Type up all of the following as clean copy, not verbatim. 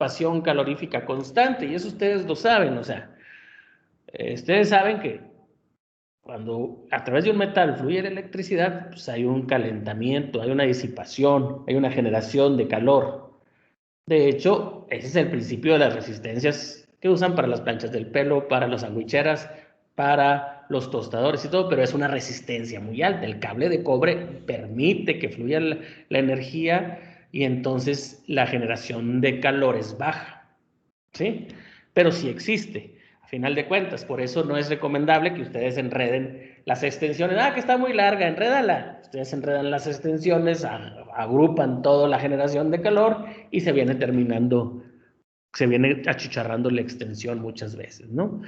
disipación calorífica constante, y eso ustedes lo saben, o sea, ustedes saben que cuando a través de un metal fluye la electricidad, pues hay un calentamiento, hay una disipación, hay una generación de calor. De hecho, ese es el principio de las resistencias que usan para las planchas del pelo, para las sandwicheras, para los tostadores y todo, pero es una resistencia muy alta. El cable de cobre permite que fluya la energía y entonces la generación de calor es baja, ¿sí? Pero sí existe, a final de cuentas. Por eso no es recomendable que ustedes enreden las extensiones. Ah, que está muy larga, enrédala. Ustedes enredan las extensiones, agrupan toda la generación de calor y se viene terminando, se viene achicharrando la extensión muchas veces, ¿no?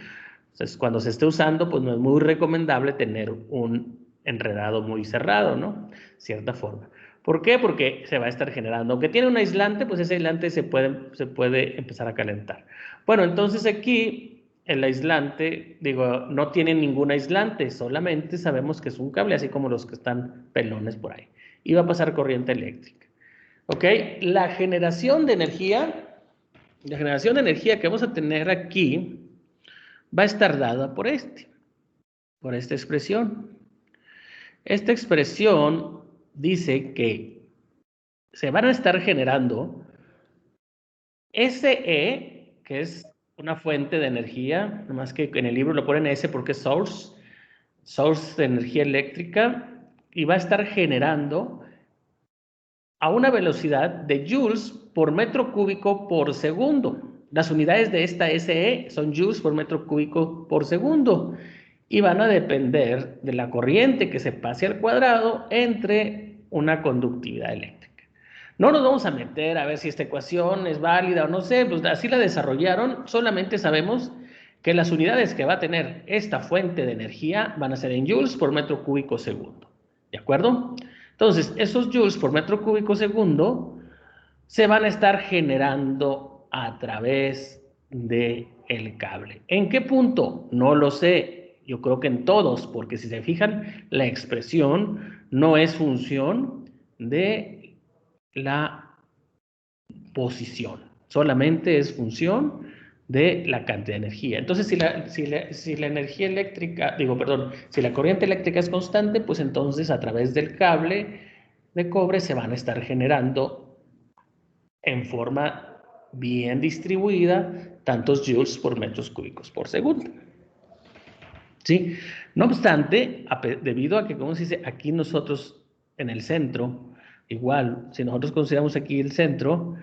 Entonces, cuando se esté usando, pues no es muy recomendable tener un enredado muy cerrado, ¿no? Cierta forma. ¿Por qué? Porque se va a estar generando. Aunque tiene un aislante, pues ese aislante se puede empezar a calentar. Bueno, entonces aquí el aislante, digo, no tiene ningún aislante, solamente sabemos que es un cable, así como los que están pelones por ahí. Y va a pasar corriente eléctrica. ¿Ok? La generación de energía que vamos a tener aquí va a estar dada por esta expresión. Esta expresión dice que se van a estar generando SE, que es una fuente de energía, nomás que en el libro lo ponen S porque es source de energía eléctrica, y va a estar generando a una velocidad de joules por metro cúbico por segundo. Las unidades de esta SE son joules por metro cúbico por segundo y van a depender de la corriente que se pase al cuadrado entre una conductividad eléctrica. No nos vamos a meter a ver si esta ecuación es válida o no sé, pues así la desarrollaron, solamente sabemos que las unidades que va a tener esta fuente de energía van a ser en joules por metro cúbico segundo, ¿de acuerdo? Entonces, esos joules por metro cúbico segundo se van a estar generando a través del cable. ¿En qué punto? No lo sé. Yo creo que en todos, porque si se fijan, la expresión no es función de la posición, solamente es función de la cantidad de energía. Entonces, si la energía eléctrica, si la corriente eléctrica es constante, pues entonces a través del cable de cobre se van a estar generando en forma bien distribuida tantos joules por metros cúbicos por segundo. ¿Sí? No obstante, debido a que, como se dice, aquí nosotros en el centro, igual, si nosotros consideramos aquí el centro,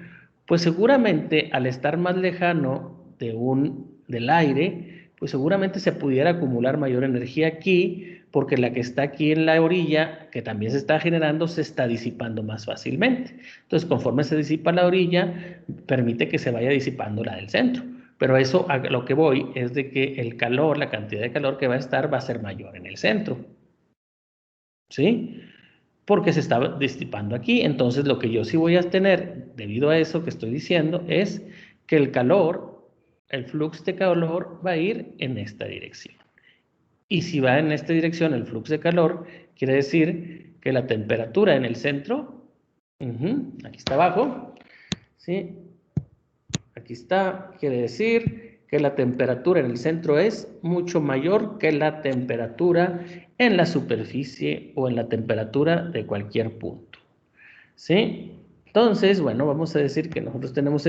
pues seguramente al estar más lejano del aire, pues seguramente se pudiera acumular mayor energía aquí, porque la que está aquí en la orilla, que también se está generando, se está disipando más fácilmente. Entonces, conforme se disipa la orilla, permite que se vaya disipando la del centro. Pero eso, a lo que voy, es de que el calor, la cantidad de calor que va a estar, va a ser mayor en el centro. ¿Sí? Porque se está disipando aquí. Entonces, lo que yo sí voy a tener, debido a eso que estoy diciendo, es que el calor, el flux de calor va a ir en esta dirección. Y si va en esta dirección el flux de calor, quiere decir que la temperatura en el centro, aquí está abajo, ¿sí? Aquí está, quiere decir que la temperatura en el centro es mucho mayor que la temperatura en la superficie o en la temperatura de cualquier punto. ¿Sí? Entonces, bueno, vamos a decir que nosotros tenemos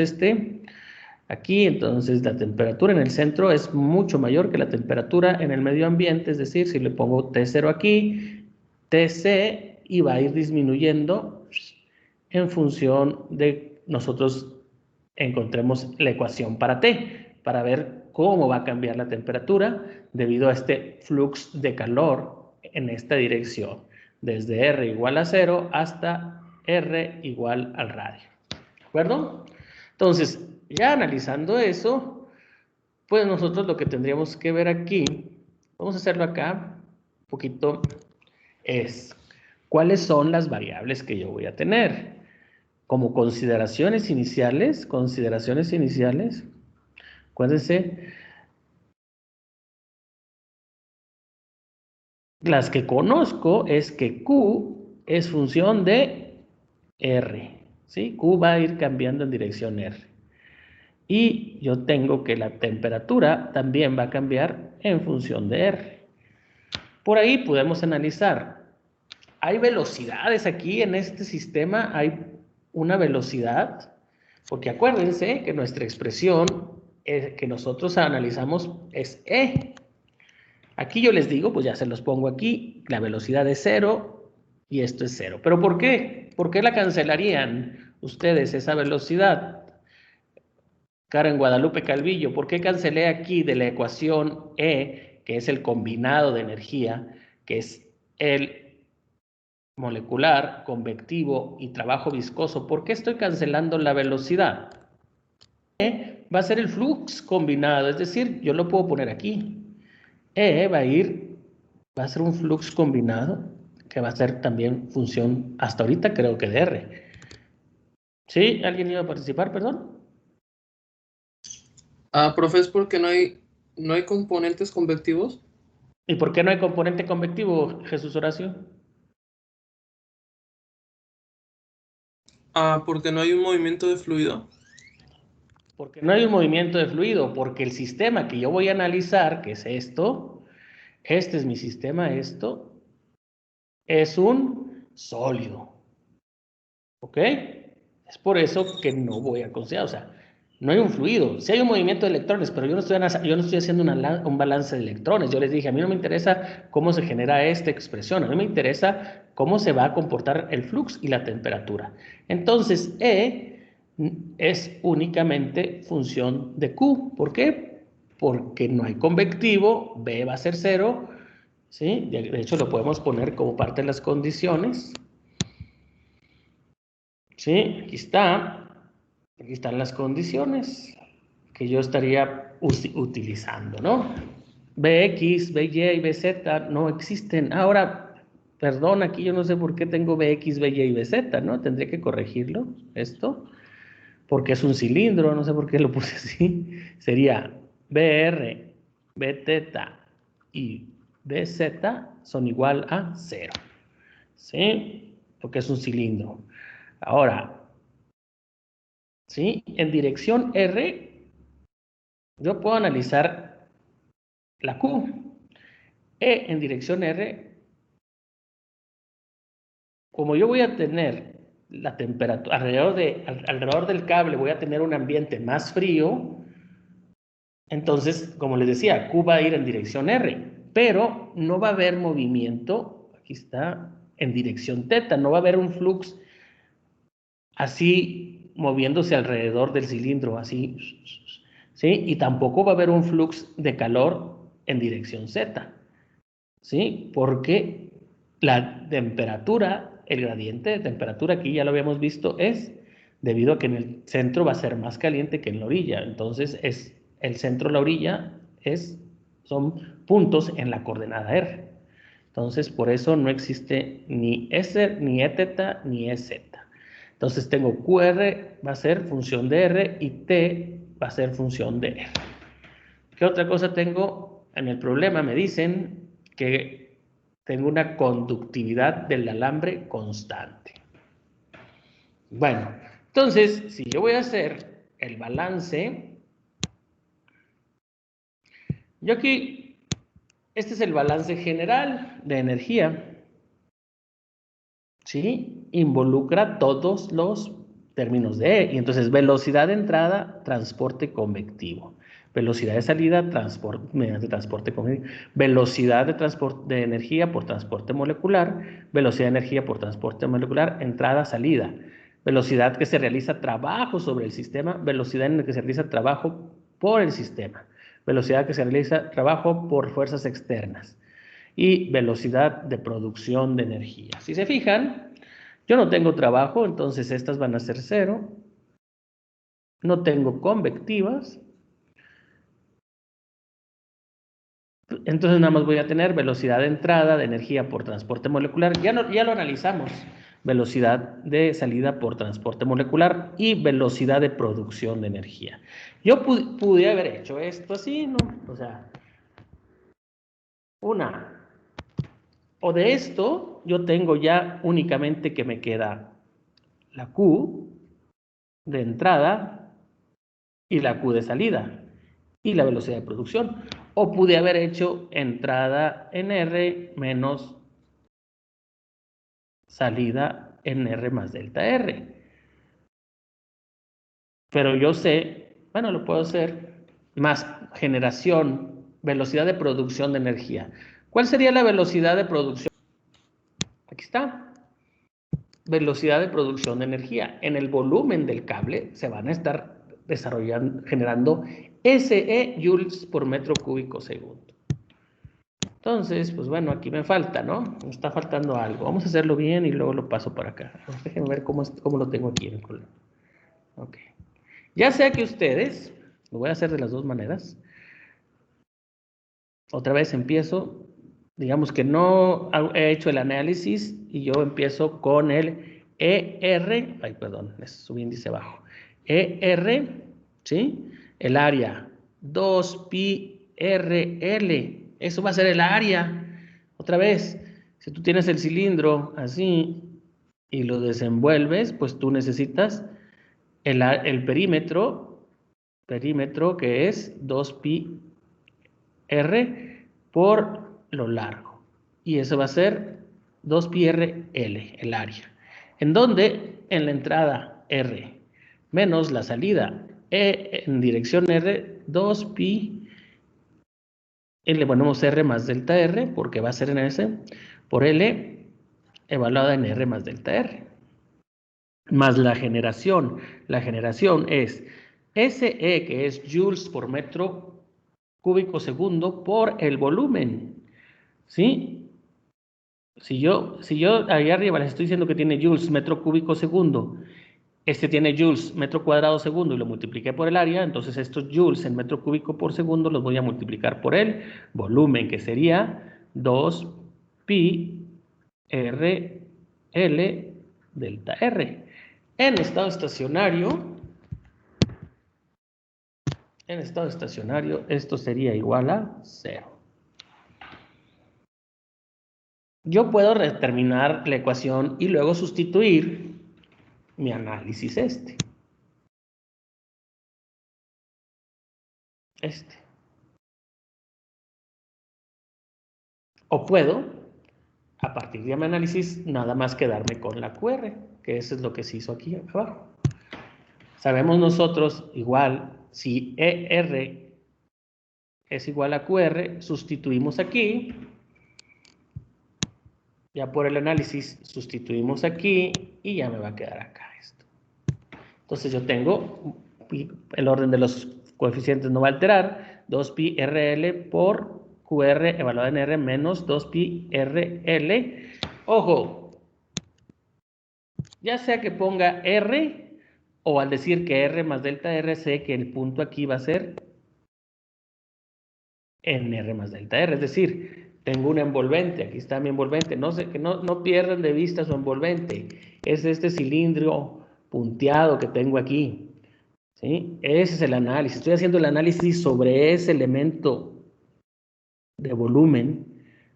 aquí, entonces la temperatura en el centro es mucho mayor que la temperatura en el medio ambiente, es decir, si le pongo T0 aquí, TC, y va a ir disminuyendo en función de nosotros encontremos la ecuación para T, para ver cómo va a cambiar la temperatura debido a este flux de calor en esta dirección, desde R igual a 0 hasta R igual al radio. ¿De acuerdo? Entonces, ya analizando eso, pues nosotros lo que tendríamos que ver aquí, vamos a hacerlo acá un poquito, es cuáles son las variables que yo voy a tener. Como consideraciones iniciales, acuérdense, las que conozco es que Q es función de R, ¿sí? Q va a ir cambiando en dirección R. Y yo tengo que la temperatura también va a cambiar en función de R. Por ahí podemos analizar. Hay velocidades aquí en este sistema, hay una velocidad, porque acuérdense que nuestra expresión que nosotros analizamos es E. Aquí yo les digo, pues ya se los pongo aquí, la velocidad es 0 y esto es 0. ¿Pero por qué? ¿Por qué la cancelarían ustedes esa velocidad? Karen Guadalupe Calvillo, ¿por qué cancelé aquí de la ecuación E, que es el combinado de energía, que es el molecular, convectivo y trabajo viscoso? ¿Por qué estoy cancelando la velocidad? E va a ser el flux combinado, es decir, yo lo puedo poner aquí. E va a ser un flux combinado que va a ser también función, hasta ahorita creo que de R. ¿Sí? ¿Alguien iba a participar, perdón? Profe, ¿es porque no hay componentes convectivos? ¿Y por qué no hay componente convectivo, Jesús Horacio? Porque no hay un movimiento de fluido. Porque no hay un movimiento de fluido, porque el sistema que yo voy a analizar, que es esto, este es mi sistema, esto, es un sólido. ¿Ok? Es por eso que no voy a considerar, o sea, no hay un fluido. Sí hay un movimiento de electrones, pero yo no estoy haciendo un balance de electrones. Yo les dije, a mí no me interesa cómo se genera esta expresión, a mí me interesa cómo se va a comportar el flux y la temperatura. Entonces, E es únicamente función de Q. ¿Por qué? Porque no hay convectivo, B va a ser 0, ¿sí? De hecho, lo podemos poner como parte de las condiciones. Sí, aquí están las condiciones que yo estaría utilizando, ¿no? Bx, By y Bz no existen. Ahora, perdón, aquí yo no sé por qué tengo Bx, By y Bz, ¿no? Tendría que corregirlo, esto, porque es un cilindro, no sé por qué lo puse así. Sería Br, Bθ y Bz son igual a 0, ¿sí? Porque es un cilindro. Ahora, ¿sí? En dirección R, yo puedo analizar la Q. E en dirección R, como yo voy a tener la temperatura, alrededor del cable voy a tener un ambiente más frío, entonces, como les decía, Q va a ir en dirección R, pero no va a haber movimiento, aquí está, en dirección θ, no va a haber un flux así moviéndose alrededor del cilindro, así, ¿sí? Y tampoco va a haber un flux de calor en dirección Z, ¿sí? Porque la temperatura, el gradiente de temperatura aquí ya lo habíamos visto, es debido a que en el centro va a ser más caliente que en la orilla. Entonces, es el centro, la orilla, son puntos en la coordenada R. Entonces, por eso no existe ni S, ni Eθ, ni EZ. Entonces, tengo QR va a ser función de R y T va a ser función de R. ¿Qué otra cosa tengo? En el problema me dicen que tengo una conductividad del alambre constante. Bueno, entonces, si yo voy a hacer el balance, yo aquí, este es el balance general de energía, ¿sí? Involucra todos los términos de E. Y entonces, velocidad de entrada, transporte convectivo. Velocidad de salida, mediante transporte convectivo. Velocidad de transporte de energía por transporte molecular. Velocidad de energía por transporte molecular, entrada, salida. Velocidad que se realiza trabajo sobre el sistema. Velocidad en la que se realiza trabajo por el sistema. Velocidad que se realiza trabajo por fuerzas externas. Y velocidad de producción de energía. Si se fijan, yo no tengo trabajo, entonces estas van a ser 0. No tengo convectivas. Entonces nada más voy a tener velocidad de entrada de energía por transporte molecular. Ya lo analizamos. Velocidad de salida por transporte molecular y velocidad de producción de energía. Yo pude haber hecho esto así, ¿no? O sea, o de esto, yo tengo ya únicamente que me queda la Q de entrada y la Q de salida y la velocidad de producción. O pude haber hecho entrada en R menos salida en R más delta R. Pero yo sé, bueno, lo puedo hacer, más generación, velocidad de producción de energía. ¿Cuál sería la velocidad de producción? Aquí está. Velocidad de producción de energía. En el volumen del cable se van a estar desarrollando, generando SE joules por metro cúbico segundo. Entonces, pues bueno, aquí me falta, ¿no? Me está faltando algo. Vamos a hacerlo bien y luego lo paso para acá. Déjenme ver cómo lo tengo aquí en el color. Ok. Ya sea que ustedes, lo voy a hacer de las dos maneras. Otra vez empiezo, digamos que no he hecho el análisis y yo empiezo con el ER, ay, perdón, es subíndice bajo. ER, ¿sí? El área 2πRL, eso va a ser el área. Otra vez, si tú tienes el cilindro así y lo desenvuelves, pues tú necesitas el perímetro que es 2πr por lo largo. Y eso va a ser 2πrl, el área. En donde en la entrada R menos la salida en dirección R, 2π, le ponemos R más delta R, porque va a ser en S, por L evaluada en R más delta R. Más la generación. La generación es SE, que es joules por metro cúbico segundo, por el volumen. ¿Sí? Si yo ahí arriba les estoy diciendo que tiene joules metro cúbico segundo, este tiene joules metro cuadrado segundo y lo multipliqué por el área, entonces estos joules en metro cúbico por segundo los voy a multiplicar por el volumen, que sería 2πRL delta R. En estado estacionario, esto sería igual a 0. Yo puedo determinar la ecuación y luego sustituir mi análisis este. O puedo, a partir de mi análisis, nada más quedarme con la QR, que eso es lo que se hizo aquí abajo. Sabemos nosotros, igual, si ER es igual a QR, sustituimos aquí. Ya por el análisis sustituimos aquí y ya me va a quedar acá esto. Entonces yo tengo, el orden de los coeficientes no va a alterar, 2πRL por QR evaluado en R menos 2πRL. Ojo, ya sea que ponga R o al decir que R más delta R, sé que el punto aquí va a ser en R más delta R, es decir, tengo un envolvente, aquí está mi envolvente, que no pierdan de vista su envolvente, es este cilindro punteado que tengo aquí, ¿sí? Ese es el análisis, estoy haciendo el análisis sobre ese elemento de volumen,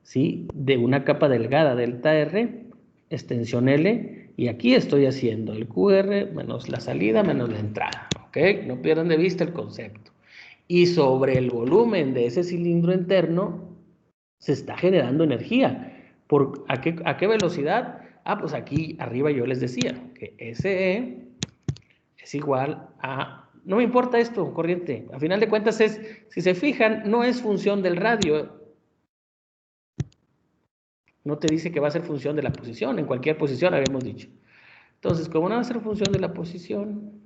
¿sí? De una capa delgada, delta R, extensión L, y aquí estoy haciendo el QR menos la salida menos la entrada, ¿ok? No pierdan de vista el concepto. Y sobre el volumen de ese cilindro interno se está generando energía. ¿A qué velocidad? Ah, pues aquí arriba yo les decía que SE es igual a... No me importa esto, corriente. A final de cuentas si se fijan, no es función del radio. No te dice que va a ser función de la posición. En cualquier posición habíamos dicho. Entonces, como no va a ser función de la posición,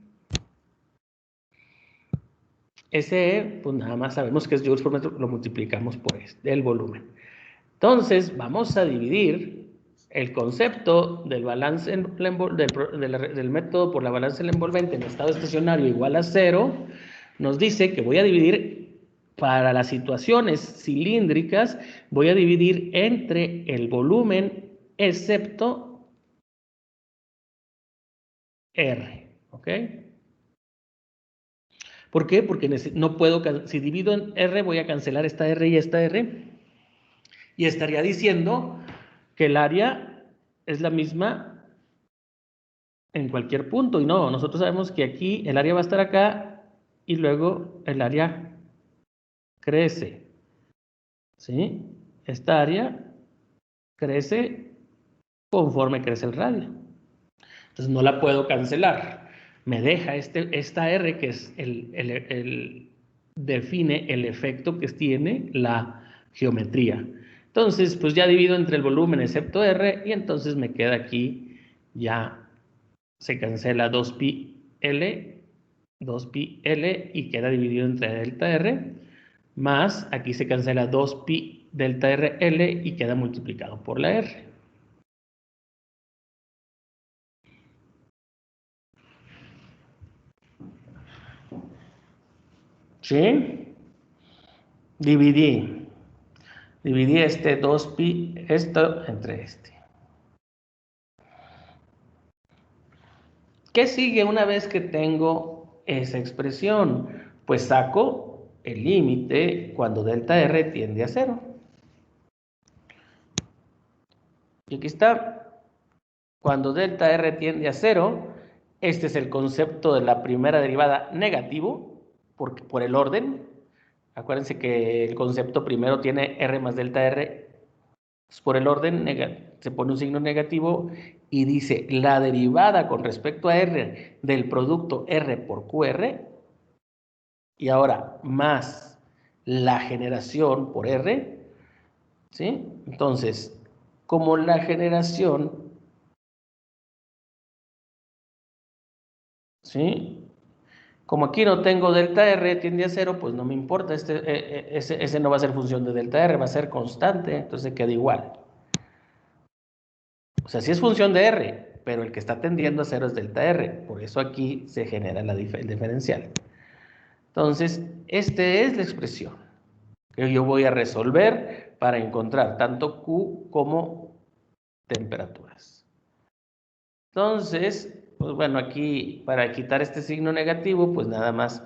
SE, pues nada más sabemos que es joules por metro, lo multiplicamos por el volumen. Entonces, vamos a dividir el concepto del balance del método por la balanza del envolvente en estado estacionario igual a 0. Nos dice que voy a dividir para las situaciones cilíndricas, voy a dividir entre el volumen excepto R. ¿Ok? ¿Por qué? Porque no puedo, si divido en R, voy a cancelar esta R y esta R. Y estaría diciendo que el área es la misma en cualquier punto. Y no, nosotros sabemos que aquí el área va a estar acá y luego el área crece, ¿sí? Esta área crece conforme crece el radio. Entonces no la puedo cancelar. Me deja esta R que es define el efecto que tiene la geometría. Entonces, pues ya divido entre el volumen excepto R y entonces me queda aquí, ya se cancela 2pi L y queda dividido entre delta R, más aquí se cancela 2pi delta R L y queda multiplicado por la R. ¿Sí? Dividí este 2pi, esto entre este. ¿Qué sigue una vez que tengo esa expresión? Pues saco el límite cuando delta R tiende a 0. Y aquí está. Cuando delta R tiende a 0, este es el concepto de la primera derivada negativo, por el orden. Acuérdense que el concepto primero tiene R más delta R. Por el orden se pone un signo negativo y dice la derivada con respecto a R del producto R por QR, y ahora más la generación por R, ¿sí? Entonces, como la generación, ¿sí? Como aquí no tengo delta R tiende a 0, pues no me importa, ese no va a ser función de delta R, va a ser constante, entonces queda igual. O sea, sí es función de R, pero el que está tendiendo a 0 es delta R, por eso aquí se genera el diferencial. Entonces, esta es la expresión que yo voy a resolver para encontrar tanto Q como temperaturas. Entonces, pues bueno, aquí para quitar este signo negativo, pues nada más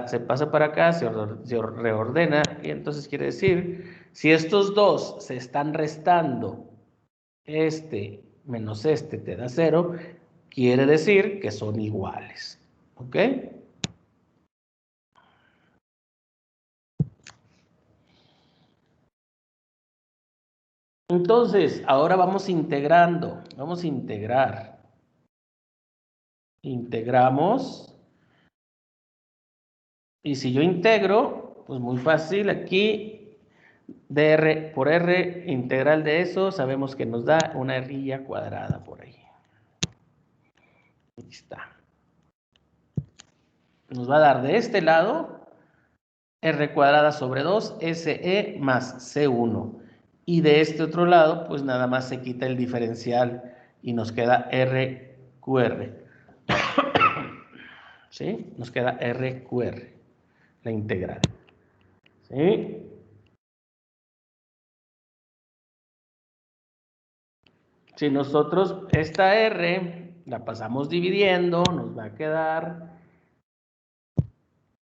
se pasa para acá, se reordena, y entonces quiere decir, si estos dos se están restando, este menos este te da 0, quiere decir que son iguales. ¿Ok? Entonces, ahora vamos integrando, vamos a integrar. Integramos. Y si yo integro, pues muy fácil, aquí dr por r, integral de eso, sabemos que nos da una rilla cuadrada por ahí. Aquí está. Nos va a dar de este lado r cuadrada sobre 2 SE más C1. Y de este otro lado, pues nada más se quita el diferencial y nos queda RQR. ¿Sí? Nos queda RQR, la integral. ¿Sí? Si nosotros esta R la pasamos dividiendo, nos va a quedar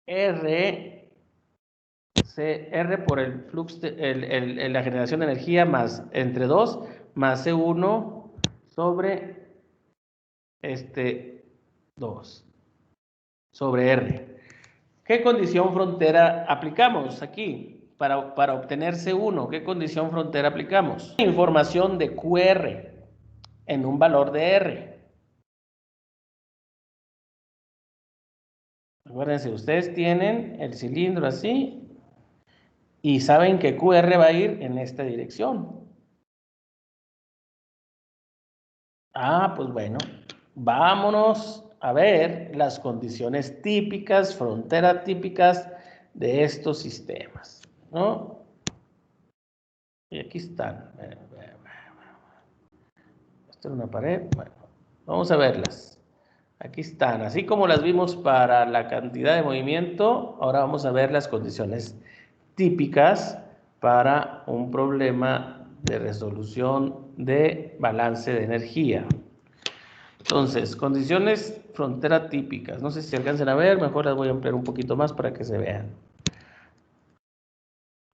R por el flux, la generación de energía más entre 2 más C1 sobre 2 sobre R. ¿Qué condición frontera aplicamos aquí? Para obtener C1, ¿qué condición frontera aplicamos? Información de QR en un valor de R. Acuérdense, ustedes tienen el cilindro así y saben que QR va a ir en esta dirección. Ah, pues bueno, vámonos a ver las condiciones típicas, frontera típicas de estos sistemas, ¿no? Y aquí están. Esto es una pared. Bueno, vamos a verlas. Aquí están. Así como las vimos para la cantidad de movimiento, ahora vamos a ver las condiciones típicas para un problema de resolución de balance de energía. Entonces, condiciones frontera típicas. No sé si alcancen a ver, mejor las voy a ampliar un poquito más para que se vean.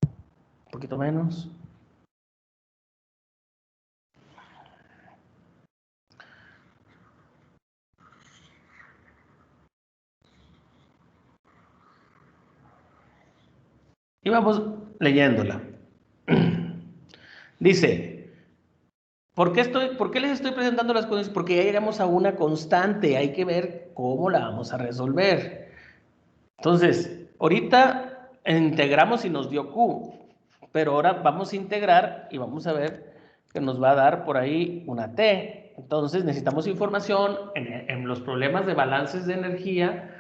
Un poquito menos. Y vamos leyéndola. Dice, ¿por qué les estoy presentando las condiciones? Porque ya llegamos a una constante, hay que ver cómo la vamos a resolver. Entonces, ahorita integramos y nos dio Q, pero ahora vamos a integrar y vamos a ver que nos va a dar por ahí una T. Entonces necesitamos información en los problemas de balances de energía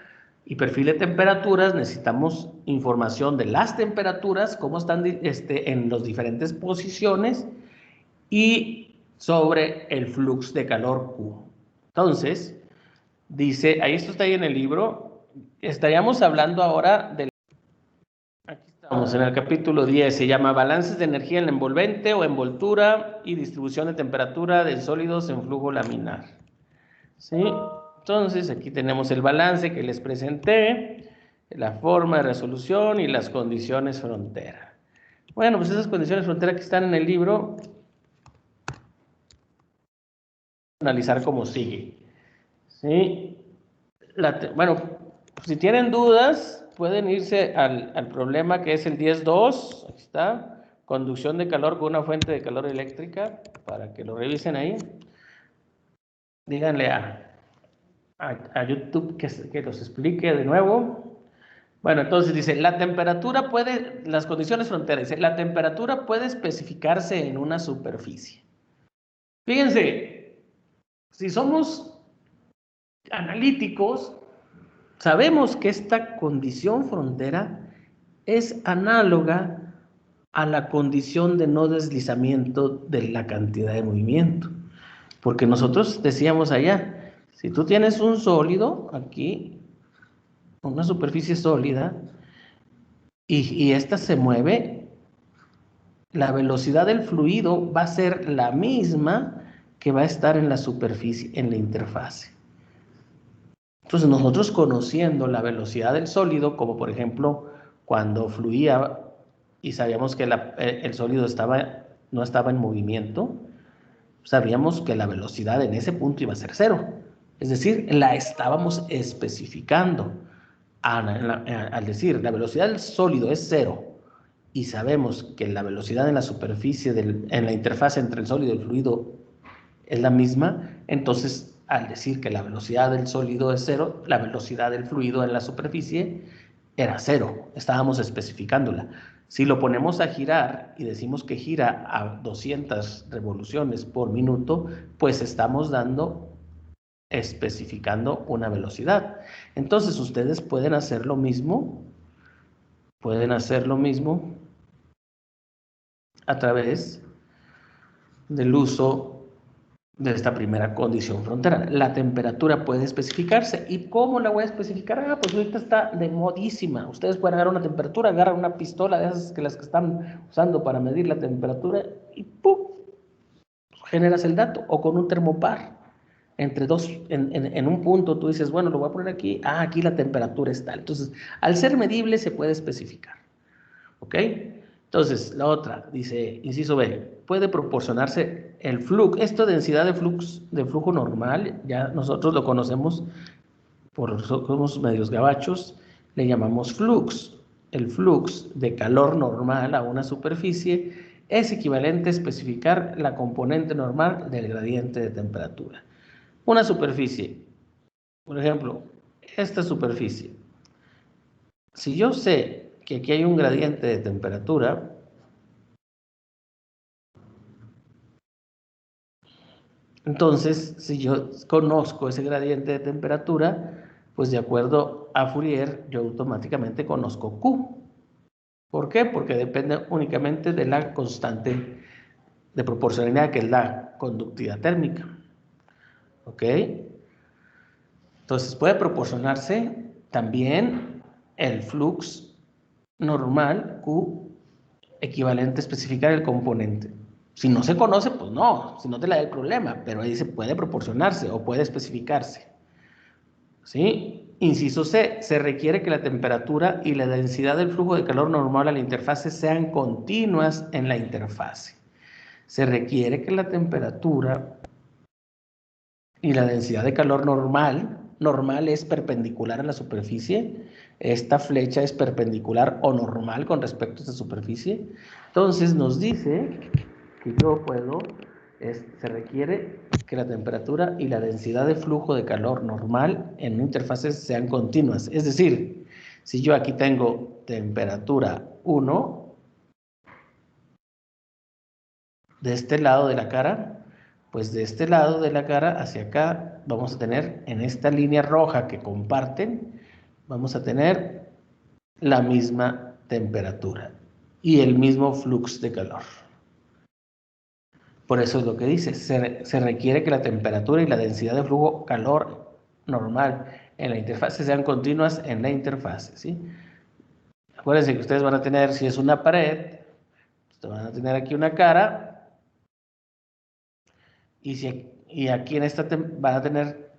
y perfil de temperaturas. Necesitamos información de las temperaturas, cómo están en las diferentes posiciones y sobre el flux de calor Q. Entonces, dice, ahí esto está ahí en el libro, estaríamos hablando ahora del... Aquí estamos en el capítulo 10, se llama Balances de energía en la envolvente o envoltura y distribución de temperatura de sólidos en flujo laminar. ¿Sí? Entonces, aquí tenemos el balance que les presenté, la forma de resolución y las condiciones frontera. Bueno, pues esas condiciones frontera que están en el libro, analizar como sigue. ¿Sí? Bueno, si tienen dudas, pueden irse al problema que es el 10.2, aquí está, conducción de calor con una fuente de calor eléctrica, para que lo revisen ahí. Díganle a YouTube que los explique de nuevo. Bueno, entonces dice, las condiciones fronteras, dice, la temperatura puede especificarse en una superficie. Fíjense, si somos analíticos, sabemos que esta condición frontera es análoga a la condición de no deslizamiento de la cantidad de movimiento. Porque nosotros decíamos allá, si tú tienes un sólido aquí, una superficie sólida, y esta se mueve, la velocidad del fluido va a ser la misma que va a estar en la superficie, en la interfase. Entonces nosotros conociendo la velocidad del sólido, como por ejemplo cuando fluía y sabíamos que el sólido no estaba en movimiento, sabíamos que la velocidad en ese punto iba a ser 0. Es decir, la estábamos especificando. Al decir la velocidad del sólido es 0 y sabemos que la velocidad en la superficie, en la interfaz entre el sólido y el fluido es la misma, entonces al decir que la velocidad del sólido es 0, la velocidad del fluido en la superficie era 0, estábamos especificándola. Si lo ponemos a girar y decimos que gira a 200 revoluciones por minuto, pues estamos especificando una velocidad. Entonces ustedes pueden hacer lo mismo a través del uso de esta primera condición frontera. La temperatura puede especificarse. ¿Y cómo la voy a especificar? Pues ahorita está de modísima. Ustedes pueden agarrar una temperatura, agarran una pistola de esas que las que están usando para medir la temperatura y ¡pum! Generas el dato. O con un termopar. Entre dos, en un punto tú dices, bueno, lo voy a poner aquí. Aquí la temperatura es tal. Entonces, al ser medible se puede especificar. ¿Ok? Entonces, la otra, dice, inciso B, puede proporcionarse el flux. Esto densidad de flujo normal, ya nosotros lo conocemos, somos medios gabachos, le llamamos flux. El flux de calor normal a una superficie es equivalente a especificar la componente normal del gradiente de temperatura. Una superficie, por ejemplo, esta superficie. Si yo sé que aquí hay un gradiente de temperatura, entonces, si yo conozco ese gradiente de temperatura, pues de acuerdo a Fourier, yo automáticamente conozco Q. ¿Por qué? Porque depende únicamente de la constante de proporcionalidad, que es la conductividad térmica. ¿Ok? Entonces, puede proporcionarse también el flux normal, Q, equivalente a especificar el componente. Si no se conoce, pues no, si no te la da el problema, pero ahí se puede proporcionarse o puede especificarse. ¿Sí? Inciso C, se requiere que la temperatura y la densidad del flujo de calor normal a la interfase sean continuas en la interfase. Se requiere que la temperatura y la densidad de calor normal normal es perpendicular a la superficie, esta flecha es perpendicular o normal con respecto a esta superficie. Entonces nos dice que yo puedo, se requiere que la temperatura y la densidad de flujo de calor normal en una interfase sean continuas. Es decir, si yo aquí tengo temperatura 1, de este lado de la cara, pues de este lado de la cara hacia acá vamos a tener en esta línea roja que comparten, vamos a tener la misma temperatura y el mismo flux de calor. Por eso es lo que dice, se requiere que la temperatura y la densidad de flujo calor normal en la interfase sean continuas en la interfase, ¿sí? Acuérdense que ustedes van a tener, si es una pared, ustedes van a tener aquí una cara, y aquí en esta van a tener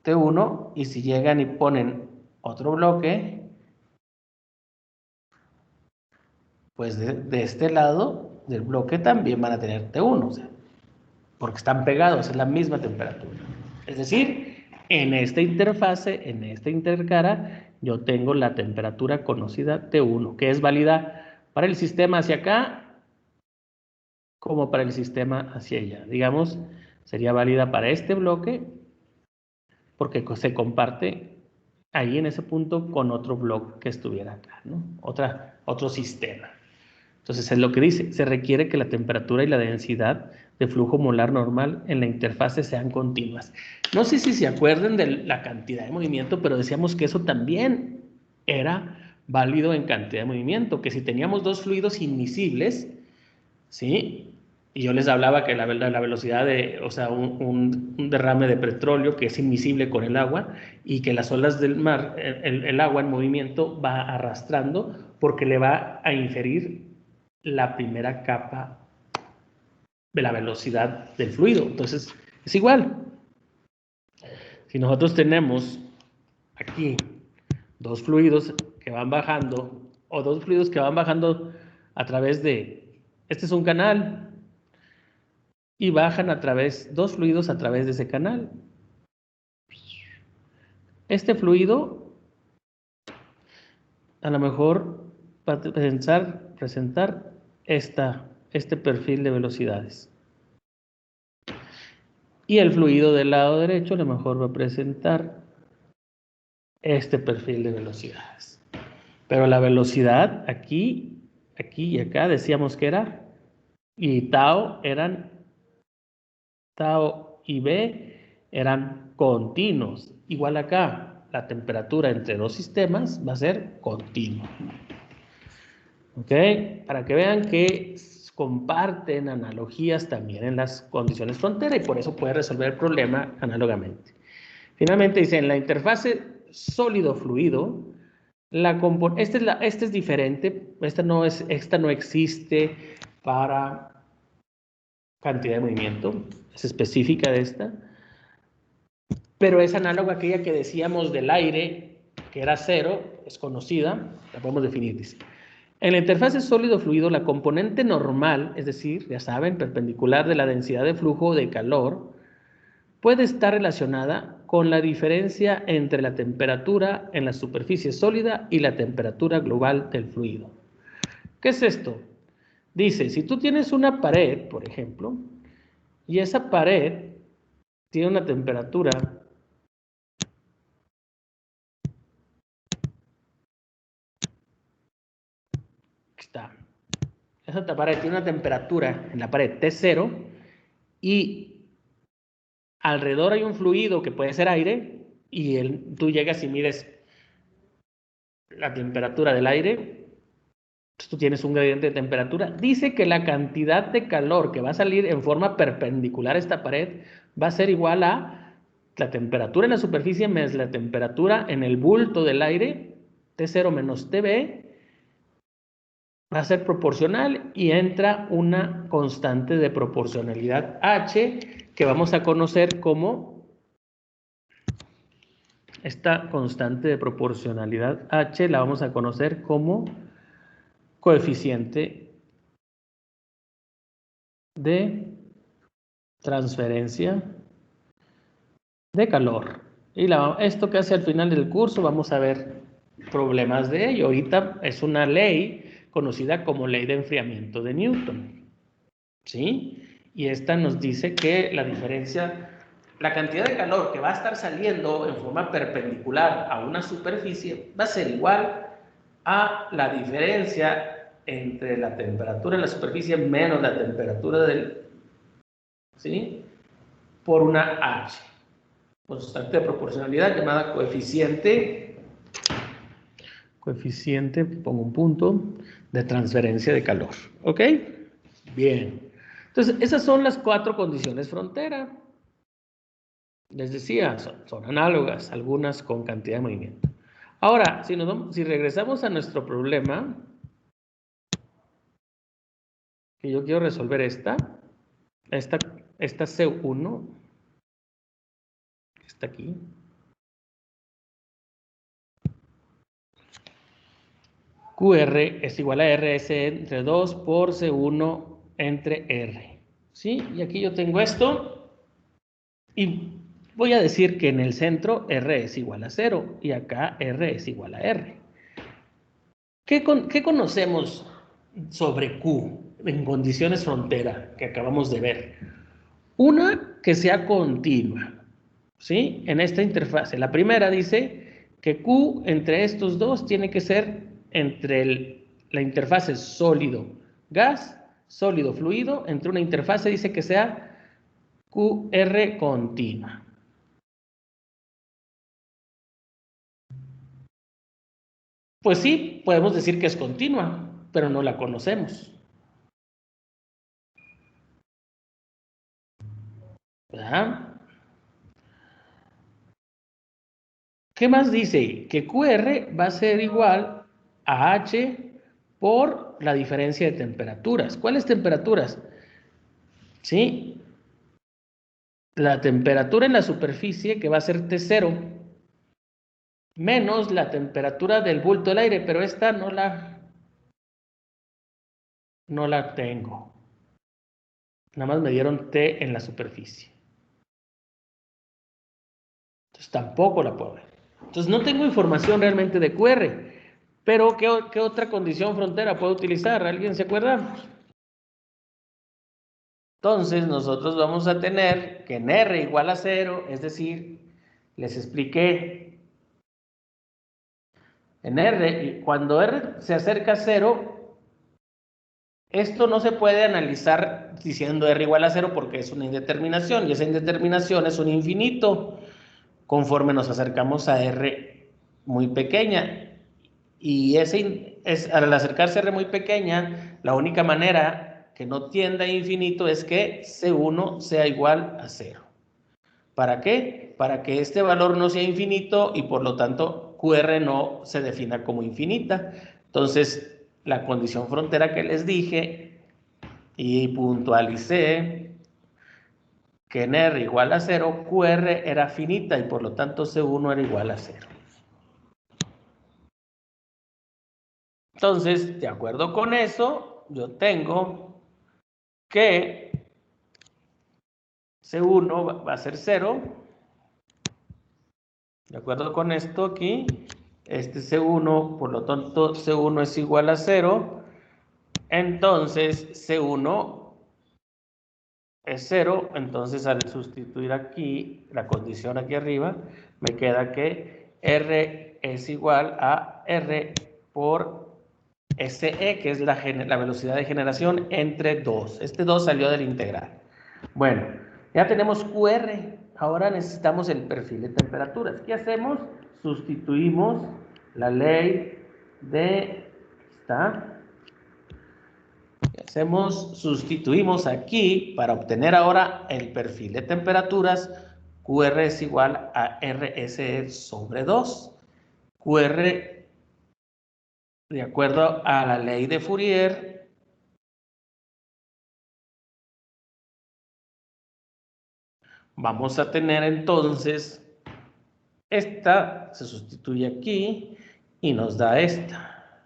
T1, y si llegan y ponen otro bloque, pues de este lado del bloque también van a tener T1, o sea, porque están pegados, es la misma temperatura. Es decir, en esta interfase, en esta intercara, yo tengo la temperatura conocida T1, que es válida para el sistema hacia acá como para el sistema hacia allá. Digamos, sería válida para este bloque porque se comparte ahí en ese punto con otro bloque que estuviera acá, ¿no? Otro sistema. Entonces es lo que dice, se requiere que la temperatura y la densidad de flujo molar normal en la interfase sean continuas. No sé si se acuerdan de la cantidad de movimiento, pero decíamos que eso también era válido en cantidad de movimiento, que si teníamos dos fluidos inmisibles, ¿sí? Y yo les hablaba que la velocidad de, o sea, un derrame de petróleo que es invisible con el agua y que las olas del mar, el agua en movimiento va arrastrando porque le va a inferir la primera capa de la velocidad del fluido. Entonces, es igual. Si nosotros tenemos aquí dos fluidos que van bajando, o dos fluidos que van bajando a través de, este es un canal, y bajan a través, dos fluidos a través de ese canal. Este fluido, a lo mejor va a presentar este perfil de velocidades. Y el fluido del lado derecho a lo mejor va a presentar este perfil de velocidades. Pero la velocidad aquí y acá decíamos que era, y tau y B eran continuos. Igual acá, la temperatura entre dos sistemas va a ser continua. ¿Ok? Para que vean que comparten analogías también en las condiciones frontera y por eso puede resolver el problema análogamente. Finalmente dice, en la interfase sólido-fluido, esta es diferente, esta no existe para cantidad de movimiento, es específica de esta, pero es análoga a aquella que decíamos del aire, que era cero, es conocida, la podemos definir, dice. En la interfase sólido-fluido, la componente normal, es decir, ya saben, perpendicular de la densidad de flujo de calor, puede estar relacionada con la diferencia entre la temperatura en la superficie sólida y la temperatura global del fluido. ¿Qué es esto? Dice, si tú tienes una pared, por ejemplo, y esa pared tiene una temperatura esa pared tiene una temperatura en la pared T0 y alrededor hay un fluido que puede ser aire y tú llegas y mides la temperatura del aire, pues tú tienes un gradiente de temperatura. Dice que la cantidad de calor que va a salir en forma perpendicular a esta pared va a ser igual a la temperatura en la superficie menos la temperatura en el bulto del aire, T0 menos TB, va a ser proporcional y entra una constante de proporcionalidad H que vamos a conocer como esta constante de proporcionalidad H la vamos a conocer como coeficiente de transferencia de calor. Y esto que hace al final del curso, vamos a ver problemas de ello. Ahorita es una ley conocida como ley de enfriamiento de Newton. ¿Sí? Y esta nos dice que la diferencia, la cantidad de calor que va a estar saliendo en forma perpendicular a una superficie va a ser igual a la diferencia entre la temperatura en la superficie menos la temperatura del, ¿sí? Por una H, constante de proporcionalidad llamada coeficiente, pongo un punto, de transferencia de calor. ¿Ok? Bien. Entonces, esas son las 4 condiciones frontera. Les decía, son análogas, algunas con cantidad de movimiento. Ahora, si regresamos a nuestro problema, que yo quiero resolver esta C1, que está aquí. QR es igual a RS entre 2 por C1 entre R. ¿Sí? Y aquí yo tengo esto. Y voy a decir que en el centro R es igual a 0 y acá R es igual a R. ¿Qué conocemos sobre Q en condiciones frontera que acabamos de ver? Una, que sea continua, ¿sí? En esta interfase. La primera dice que Q entre estos dos tiene que ser entre la interfase sólido-gas, sólido-fluido, entre una interfase dice que sea QR continua. Pues sí, podemos decir que es continua, pero no la conocemos. ¿Verdad? ¿Qué más dice? Que QR va a ser igual a H por la diferencia de temperaturas. ¿Cuáles temperaturas? ¿Sí? La temperatura en la superficie, que va a ser T0, menos la temperatura del bulto del aire, pero esta no la tengo. Nada más me dieron T en la superficie. Entonces tampoco la puedo ver. Entonces no tengo información realmente de QR. Pero ¿qué otra condición frontera puedo utilizar? ¿Alguien se acuerda? Entonces nosotros vamos a tener que en R igual a 0, es decir, les expliqué, en R, cuando R se acerca a 0, esto no se puede analizar diciendo R igual a 0 porque es una indeterminación, y esa indeterminación es un infinito conforme nos acercamos a R muy pequeña. Y al acercarse a R muy pequeña, la única manera que no tienda a infinito es que C1 sea igual a 0. ¿Para qué? Para que este valor no sea infinito y por lo tanto QR no se defina como infinita. Entonces, la condición frontera que les dije y puntualicé que en R igual a 0, QR era finita y por lo tanto C1 era igual a 0. Entonces, de acuerdo con eso, yo tengo que C1 va a ser 0. De acuerdo con esto aquí, este C1, por lo tanto, C1 es igual a 0. Entonces, C1 es 0. Entonces, al sustituir aquí la condición aquí arriba, me queda que R es igual a R por SE, que es la velocidad de generación entre 2. Este 2 salió del integral. Bueno, ya tenemos QR. Ahora necesitamos el perfil de temperaturas. ¿Qué hacemos? Sustituimos la ley de... ¿Está? ¿Qué hacemos? Sustituimos aquí para obtener ahora el perfil de temperaturas. QR es igual a RSE sobre 2. QR, de acuerdo a la ley de Fourier, vamos a tener entonces, esta se sustituye aquí y nos da esta.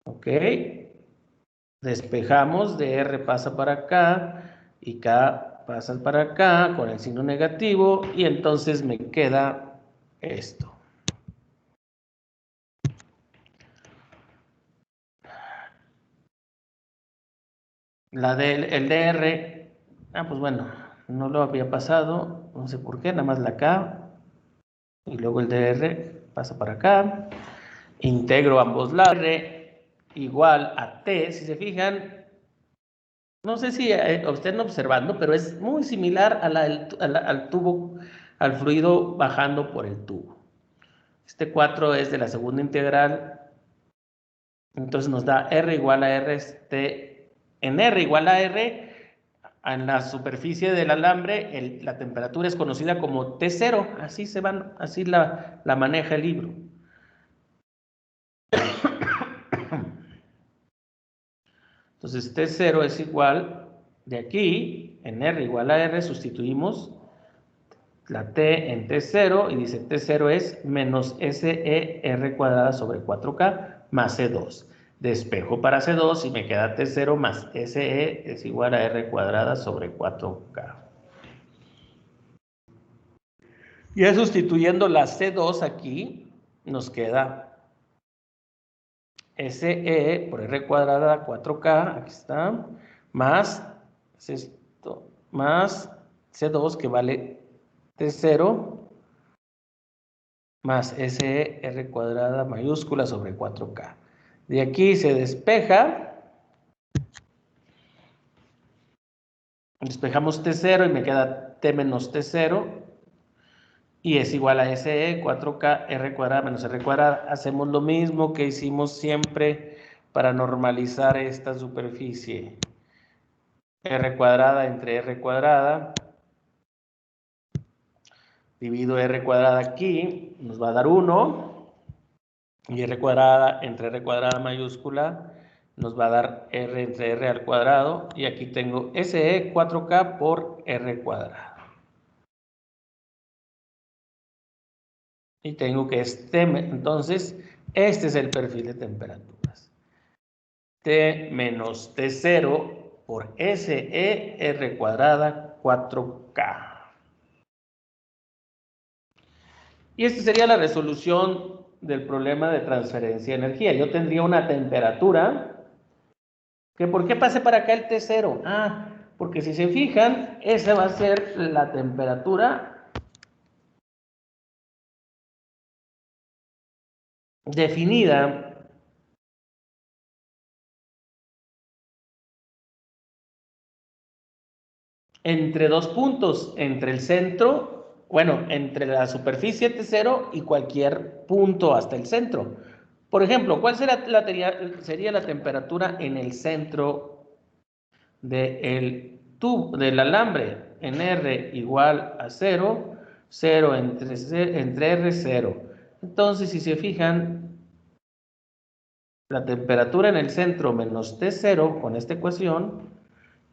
¿Ok? Despejamos, de R pasa para acá y K pasas para acá con el signo negativo y entonces me queda esto. El DR, pues bueno, no lo había pasado, no sé por qué, nada más la K, y luego el DR pasa para acá, integro ambos lados, R igual a T, si se fijan, no sé si estén observando, pero es muy similar al tubo, al fluido bajando por el tubo. Este 4 es de la segunda integral, entonces nos da R igual a R, en R igual a R, en la superficie del alambre, la temperatura es conocida como T0, así la maneja el libro. Entonces T0 es igual, de aquí, en R igual a R, sustituimos la T en T0 y dice T0 es menos SER cuadrada sobre 4K más C2. Despejo para C2 y me queda T0 más SE es igual a R cuadrada sobre 4K. Ya sustituyendo la C2 aquí, nos queda SE por R cuadrada 4K, aquí está, más esto, más C2 que vale T0 más SE R cuadrada mayúscula sobre 4K. De aquí se despeja, despejamos T0 y me queda T menos T0 y es igual a SE 4K R cuadrada menos R cuadrada. Hacemos lo mismo que hicimos siempre para normalizar esta superficie. R cuadrada entre R cuadrada, divido R cuadrada aquí, nos va a dar 1, y R cuadrada entre R cuadrada mayúscula nos va a dar R entre R al cuadrado, y aquí tengo SE 4K por R cuadrado. Y tengo que entonces, este es el perfil de temperaturas. T menos T0 por SE R cuadrada 4K. Y esta sería la resolución del problema de transferencia de energía. Yo tendría una temperatura, que ¿por qué pasé para acá el T0? Porque si se fijan, esa va a ser la temperatura definida entre dos puntos, entre el centro, bueno, entre la superficie T0 y cualquier punto hasta el centro. Por ejemplo, ¿cuál sería la temperatura en el centro del alambre? En R igual a 0, 0 entre R, 0. Entonces, si se fijan, la temperatura en el centro menos T0 con esta ecuación,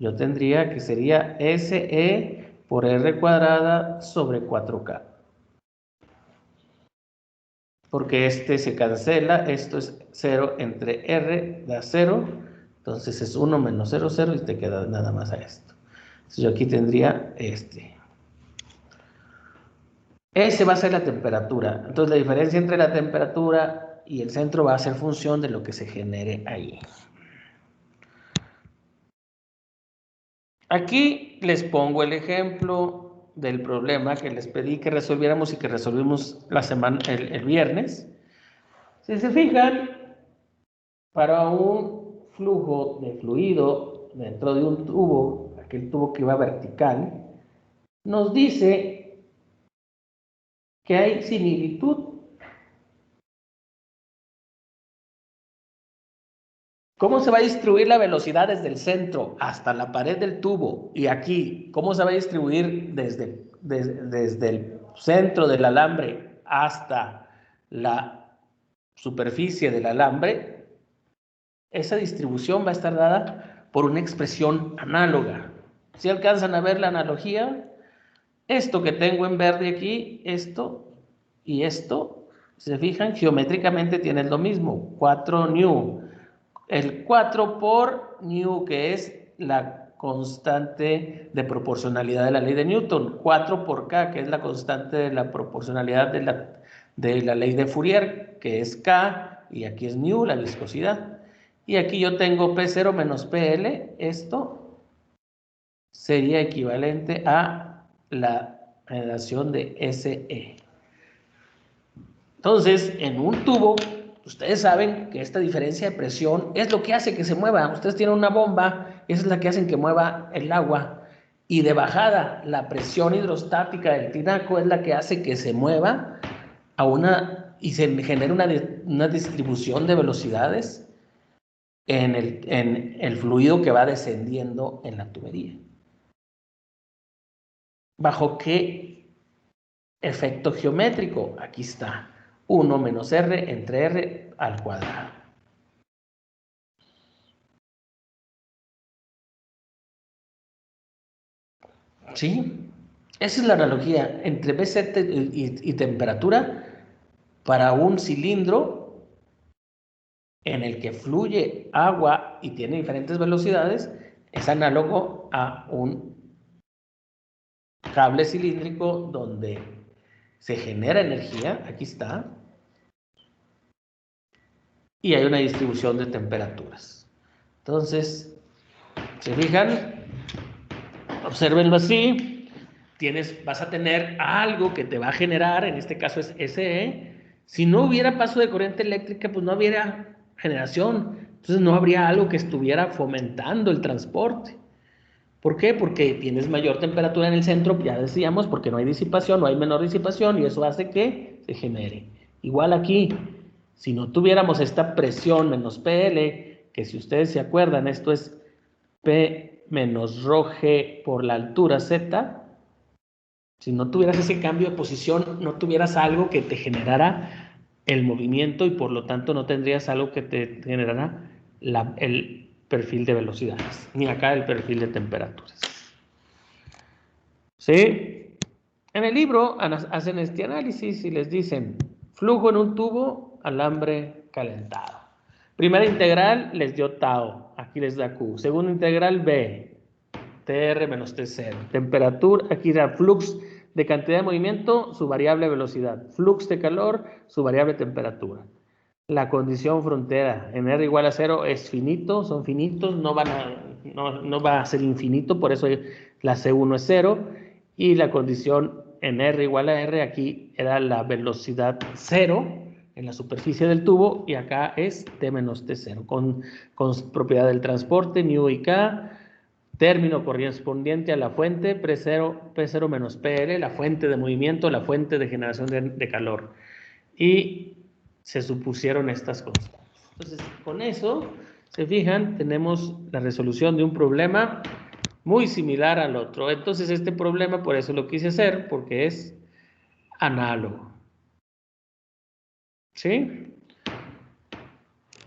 yo tendría que sería SE por R cuadrada sobre 4K. Porque este se cancela, esto es 0 entre R, da 0, entonces es 1 menos 0, 0 y te queda nada más a esto. Entonces yo aquí tendría este. Ese va a ser la temperatura. Entonces la diferencia entre la temperatura y el centro va a ser función de lo que se genere ahí. Aquí les pongo el ejemplo del problema que les pedí que resolviéramos y que resolvimos el viernes. Si se fijan, para un flujo de fluido dentro de un tubo, aquel tubo que va vertical, nos dice que hay similitud. ¿Cómo se va a distribuir la velocidad desde el centro hasta la pared del tubo? Y aquí, ¿cómo se va a distribuir desde el centro del alambre hasta la superficie del alambre? Esa distribución va a estar dada por una expresión análoga. ¿Sí alcanzan a ver la analogía? Esto que tengo en verde aquí, esto y esto, se fijan, geométricamente tienen lo mismo, 4 nu. El 4 por nu, que es la constante de proporcionalidad de la ley de Newton, 4 por K, que es la constante de la proporcionalidad de la ley de Fourier, que es K, y aquí es nu, la viscosidad. Y aquí yo tengo P0 menos PL, esto sería equivalente a la generación de SE. Entonces, en un tubo, ustedes saben que esta diferencia de presión es lo que hace que se mueva. Ustedes tienen una bomba, esa es la que hace que mueva el agua. Y de bajada, la presión hidrostática del tinaco es la que hace que se mueva y se genera una distribución de velocidades en el fluido que va descendiendo en la tubería. ¿Bajo qué efecto geométrico? Aquí está. 1 menos R entre R al cuadrado. ¿Sí? Esa es la analogía entre BZ y temperatura para un cilindro en el que fluye agua y tiene diferentes velocidades. Es análogo a un cable cilíndrico donde se genera energía. Aquí está. Y hay una distribución de temperaturas. Entonces, ¿se fijan? Obsérvenlo así. Vas a tener algo que te va a generar, en este caso es SE. Si no hubiera paso de corriente eléctrica, pues no hubiera generación. Entonces no habría algo que estuviera fomentando el transporte. ¿Por qué? Porque tienes mayor temperatura en el centro, ya decíamos, porque no hay disipación, no hay menor disipación, y eso hace que se genere. Igual aquí, si no tuviéramos esta presión menos PL, que si ustedes se acuerdan, esto es P menos ρg por la altura Z, si no tuvieras ese cambio de posición, no tuvieras algo que te generara el movimiento y por lo tanto no tendrías algo que te generara el perfil de velocidades, ni acá el perfil de temperaturas. ¿Sí? En el libro hacen este análisis y les dicen flujo en un tubo, alambre calentado. Primera integral les dio tau, aquí les da Q. Segunda integral B, TR menos T0. Temperatura, aquí da flux de cantidad de movimiento, su variable velocidad. Flux de calor, su variable temperatura. La condición frontera en R igual a 0 es finito, son finitos, no va a ser infinito, por eso la C1 es 0. Y la condición en R igual a R, aquí era la velocidad 0 en la superficie del tubo, y acá es T menos T0, con propiedad del transporte, μ y K, término correspondiente a la fuente, P0 menos PL, la fuente de movimiento, la fuente de generación de calor. Y se supusieron estas constantes. Entonces, con eso, se fijan, tenemos la resolución de un problema muy similar al otro. Entonces, este problema, por eso lo quise hacer, porque es análogo. ¿Sí?